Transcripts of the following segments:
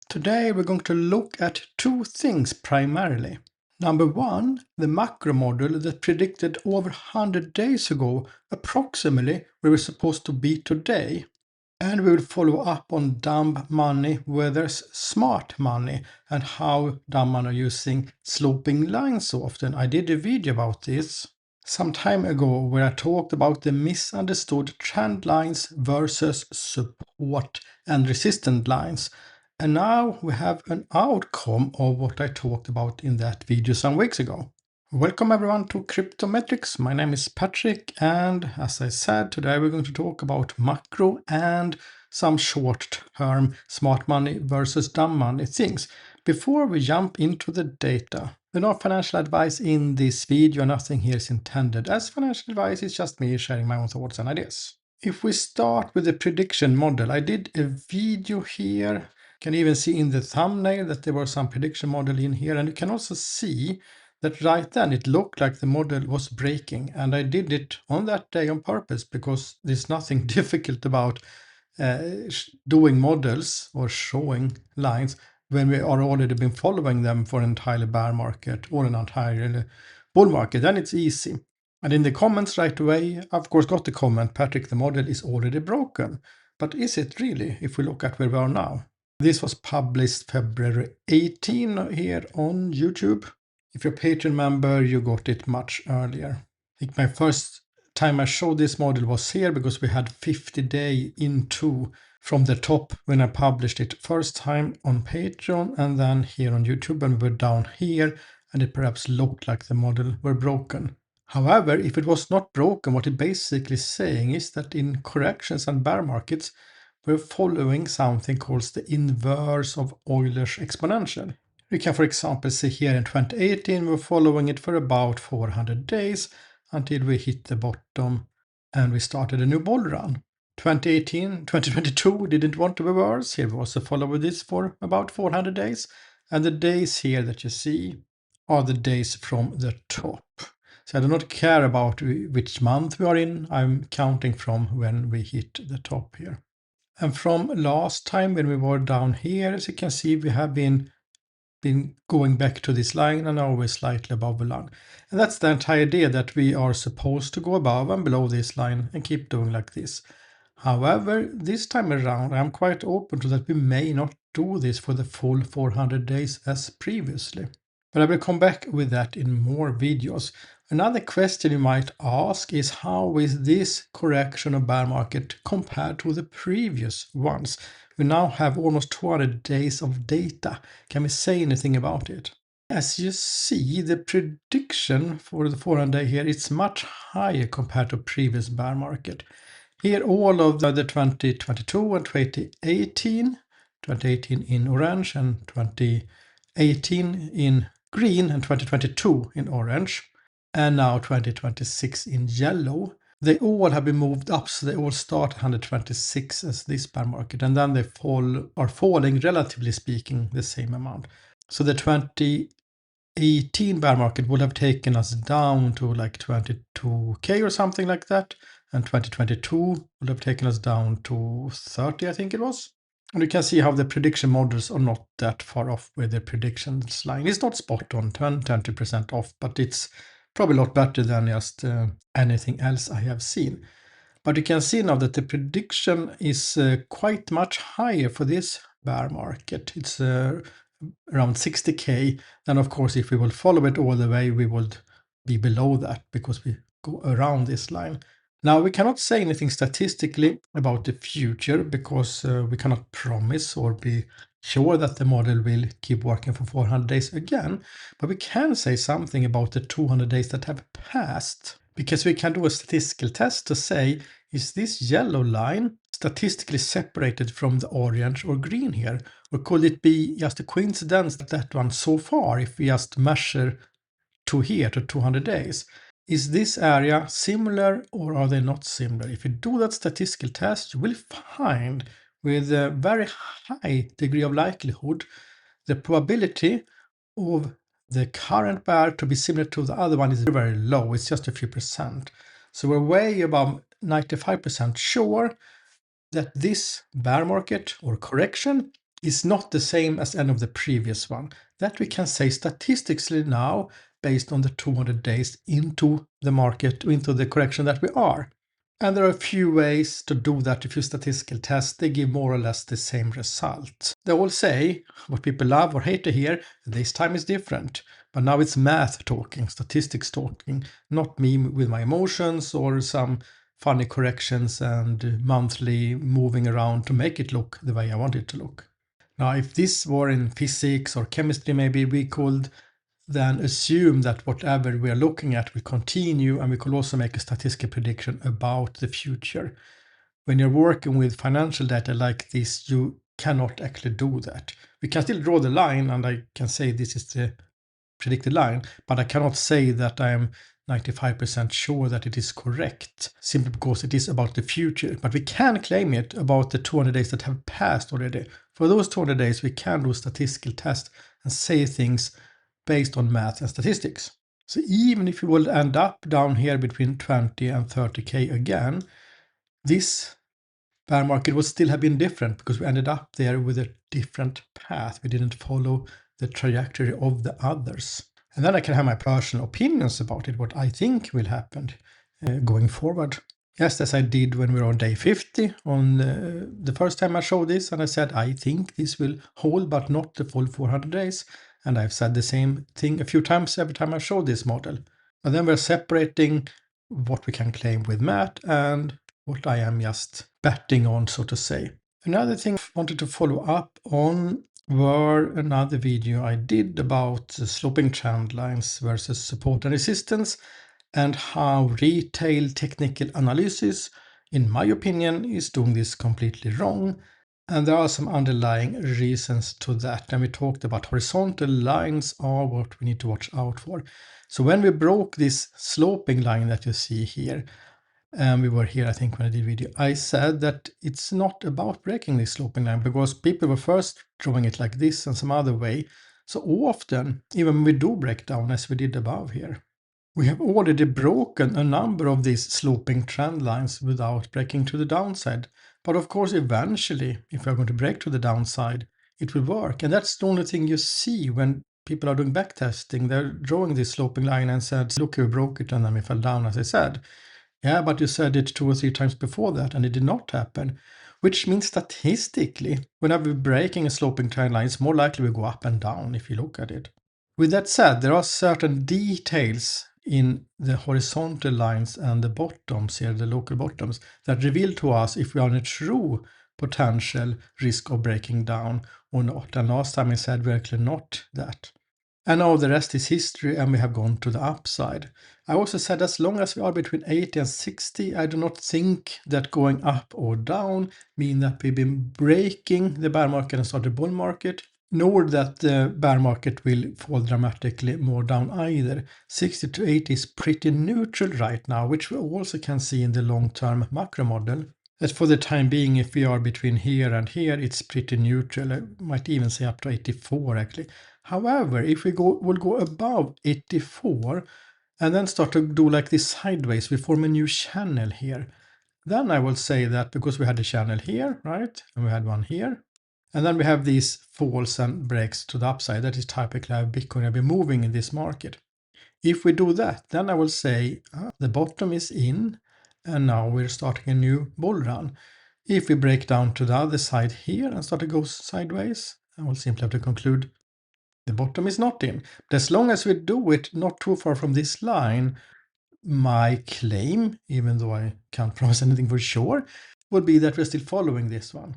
Today we're going to look at two things primarily. Number one, the macro model that predicted over 100 days ago approximately where we're supposed to be today. And we will follow up on dumb money versus smart money and how dumb money are using sloping lines so often. I did a video about this some time ago where I talked about the misunderstood trend lines versus support and resistance lines. And now we have an outcome of what I talked about in that video some weeks ago. Welcome everyone to Cryptometrics. My name is Patrick, and as I said, today we're going to talk about macro and some short-term smart money versus dumb money things. Before we jump into the data, no financial advice in this video, nothing here is intended as financial advice, it's just me sharing my own thoughts and ideas. If we start with the prediction model, I did a video here. You can even see in the thumbnail that there was some prediction model in here, and you can also see that right then it looked like the model was breaking, and I did it on that day on purpose because there's nothing difficult about doing models or showing lines when we are already been following them for an entire bear market or an entire bull market. Then it's easy. And in the comments right away, I of course got the comment, Patrick, the model is already broken. But is it really, if we look at where we are now? This was published February 18 here on YouTube. If you're a Patreon member, you got it much earlier. I think my first time I showed this model was here because we had 50 days into from the top when I published it first time on Patreon and then here on YouTube, and we were down here and it perhaps looked like the model were broken. However, if it was not broken, what it basically saying is that in corrections and bear markets, we're following something called the inverse of Euler's exponential. We can, for example, see here in 2018, we're following it for about 400 days until we hit the bottom and we started a new bull run. 2022 didn't want to reverse. Here we also followed this for about 400 days. And the days here that you see are the days from the top. So I do not care about which month we are in. I'm counting from when we hit the top here. And from last time when we were down here, as you can see, we have been going back to this line and now we're slightly above the line. And that's the entire idea, that we are supposed to go above and below this line and keep doing like this. However, this time around, I'm quite open to that we may not do this for the full 400 days as previously. But I will come back with that in more videos. Another question you might ask is, how is this correction of bear market compared to the previous ones? We now have almost 200 days of data. Can we say anything about it? As you see, the prediction for the 400 day here is much higher compared to previous bear market. Here all of the 2022 and 2018 in orange and 2018 in green and 2022 in orange, and now 2026 in yellow. They all have been moved up, so they all start 126 as this bear market, and then they are falling, relatively speaking, the same amount. So the 2018 bear market would have taken us down to like 22k or something like that, and 2022 would have taken us down to 30, I think it was. And you can see how the prediction models are not that far off with the predictions line. It's not spot on, 20% off, but it's probably a lot better than just anything else I have seen. But you can see now that the prediction is quite much higher for this bear market. It's around 60k. Then of course, if we will follow it all the way, we would be below that because we go around this line. Now, we cannot say anything statistically about the future because we cannot promise or be sure that the model will keep working for 400 days again, but we can say something about the 200 days that have passed, because we can do a statistical test to say, is this yellow line statistically separated from the orange or green here? Or could it be just a coincidence that one so far, if we just measure to here, to 200 days? Is this area similar or are they not similar? If you do that statistical test, you will find with a very high degree of likelihood the probability of the current bear to be similar to the other one is very low. It's just a few percent. So we're way above 95% sure that this bear market or correction is not the same as any of the previous one. That we can say statistically now based on the 200 days into the market, into the correction that we are. And there are a few ways to do that, a few statistical tests. They give more or less the same result. They all say what people love or hate to hear, this time is different. But now it's math talking, statistics talking, not me with my emotions or some funny corrections and monthly moving around to make it look the way I want it to look. Now, if this were in physics or chemistry, maybe we could then assume that whatever we are looking at will continue, and we could also make a statistical prediction about the future. When you're working with financial data like this, you cannot actually do that. We can still draw the line, and I can say this is the predicted line, but I cannot say that I am 95% sure that it is correct, simply because it is about the future. But we can claim it about the 200 days that have passed already. For those 200 days, we can do statistical tests and say things based on math and statistics. So even if you will end up down here between 20 and 30k again, this bear market would still have been different because we ended up there with a different path. We didn't follow the trajectory of the others. And then I can have my personal opinions about it, what I think will happen going forward. Just as I did when we were on day 50 on the first time I showed this, and I said I think this will hold but not the full 400 days. And I've said the same thing a few times every time I show this model. And then we're separating what we can claim with math and what I am just betting on, so to say. Another thing I wanted to follow up on were another video I did about sloping trend lines versus support and resistance, and how retail technical analysis, in my opinion, is doing this completely wrong. And there are some underlying reasons to that. And we talked about horizontal lines are what we need to watch out for. So when we broke this sloping line that you see here, and we were here, I think, when I did video, I said that it's not about breaking this sloping line because people were first drawing it like this and some other way. So often, even when we do break down, as we did above here, we have already broken a number of these sloping trend lines without breaking to the downside. But of course, eventually, if we're going to break to the downside, it will work. And that's the only thing you see when people are doing backtesting. They're drawing this sloping line and said, look, we broke it and then we fell down, as I said. Yeah, but you said it 2 or 3 times before that and it did not happen. Which means statistically, whenever we're breaking a sloping trend line, it's more likely we go up and down if you look at it. With that said, there are certain details in the horizontal lines and the bottoms here, the local bottoms, that reveal to us if we are in a true potential risk of breaking down or not. And last time I said we're actually not that. And now the rest is history, and we have gone to the upside. I also said as long as we are between 80 and 60, I do not think that going up or down mean that we've been breaking the bear market and started bull market, nor that the bear market will fall dramatically more down either. 60 to 80 is pretty neutral right now, which we also can see in the long-term macro model. That for the time being, if we are between here and here, it's pretty neutral. I might even say up to 84 actually. However, if we will go above 84 and then start to do like this sideways, we form a new channel here. Then I will say that because we had a channel here, right? And we had one here. And then we have these falls and breaks to the upside. That is typically how Bitcoin have been moving in this market. If we do that, then I will say the bottom is in and now we're starting a new bull run. If we break down to the other side here and start to go sideways, I will simply have to conclude the bottom is not in. But as long as we do it not too far from this line, my claim, even though I can't promise anything for sure, would be that we're still following this one.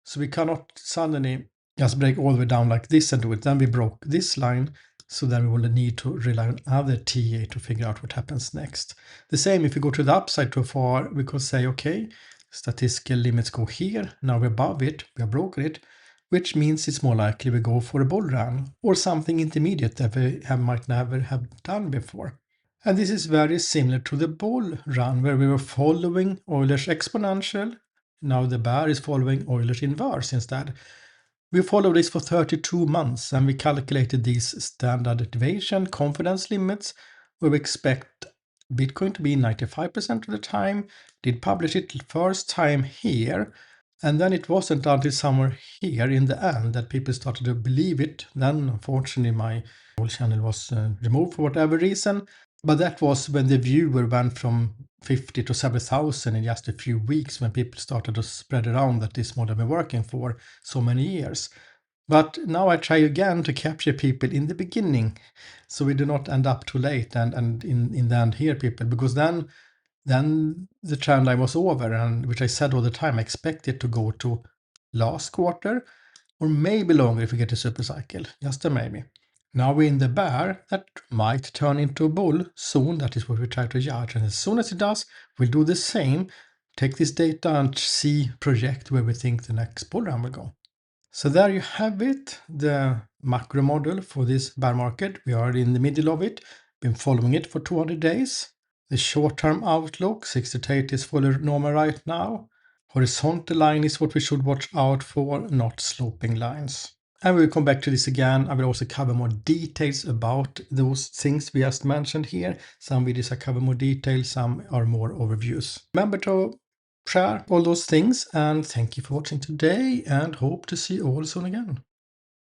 So we cannot suddenly just break all the way down like this and do it. Then we broke this line, so then we will need to rely on other TA to figure out what happens next. The same if we go to the upside too far, we could say, okay, statistical limits go here, now we're above it, we have broken it, which means it's more likely we go for a bull run or something intermediate that we might never have done before. And this is very similar to the bull run where we were following Euler's exponential. Now the bear is following Euler's inverse instead. We followed this for 32 months and we calculated these standard deviation confidence limits where we expect Bitcoin to be 95% of the time. Did publish it first time here. And then it wasn't until somewhere here in the end that people started to believe it. Then, unfortunately, my whole channel was removed for whatever reason. But that was when the viewer went from 50 to several thousand in just a few weeks, when people started to spread around that this model had been working for so many years. But now I try again to capture people in the beginning, so we do not end up too late and in the end hear people, because then the trend line was over, and which I said all the time, I expect it to go to last quarter or maybe longer if we get a super cycle, just a maybe. Now we're in the bear that might turn into a bull soon. That is what we try to judge, and as soon as it does, we'll do the same, take this data and see, project where we think the next bull run will go. So there you have it, the macro model for this bear market. We are in the middle of it, been following it for 200 days. The short-term outlook, 60 to 80 is fully normal right now. Horizontal line is what we should watch out for, not sloping lines. And we'll come back to this again. I will also cover more details about those things we just mentioned here. Some videos I cover more details, some are more overviews. Remember to share all those things, and thank you for watching today, and hope to see you all soon again.